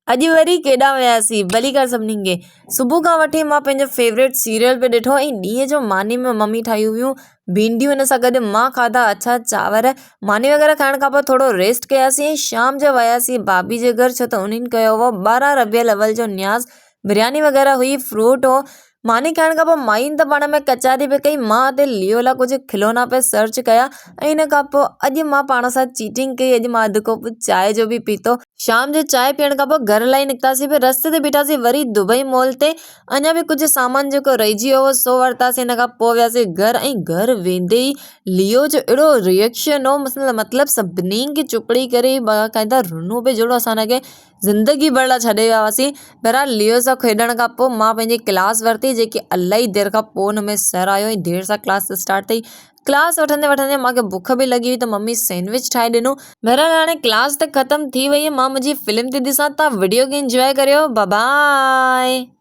अॼु वरी केॾां वियासीं भली कर सभिनी खे। सुबुह खां वठी मां पंहिंजो फेवरेट सीरियल पे ॾिठो ऐं ॾींहं जो मानी में मम्मी ठाहियूं हुयूं भिंडियूं, हिन सां गॾु मां खाधा अछा चांवर। मानी वग़ैरह खाइण खां पोइ थोरो रेस्ट कयासीं ऐं शाम जो वियासीं भाभी जे घर, छो त उन्हनि कयो हुओ 12 रबियुल अव्वल जो न्याज़। बिरयानी वग़ैरह हुई, फ्रूट हो। मानी खाइण खां पोइ माइन त पाण में कचारी पे कई, मां ते लियो लाइ कुझु खिलौना पे सर्च कया ऐं हिन खां पोइ अॼु मां पाण सां चीटिंग कई। अॼु मां अधु कोप चांहि जो बि पीतो। शाम जो चांहि पीअण खां पोइ घर लाइ निकितासीं, फिर रस्ते ते बीठासीं वरी दुबई मॉल ते। अञा बि कुझु सामान जेको रहिजी वियो हो सो वरितासीं। हिन खां पोइ वियासीं घर ऐं घर वेंदे ई लियो जो अहिड़ो रिएक्शन हो, मतिलबु सभिनी खे चुपड़ी करे बाक़ाइदा रुनो पे जहिड़ो असां हुनखे ज़िंदगी भर लाइ छॾे विया हुआसीं। बहरहाल लियो सां खेॾण खां पोइ मां पंहिंजी क्लास वरिती, जेकी इलाही देरि खां पोइ हुन में सर आयो ऐं देरि सां क्लास स्टार्ट थी। क्लास वठंदे वठंदे मूंखे बुख बि लॻी हुई त मम्मी सैंडविच ठाहे ॾिनो। बहरहाल हाणे क्लास त ख़तमु थी वई, मां मुंहिंजी फिल्म थी ॾिसां। तव्हां वीडियो खे इंजॉय करियो। Bye by.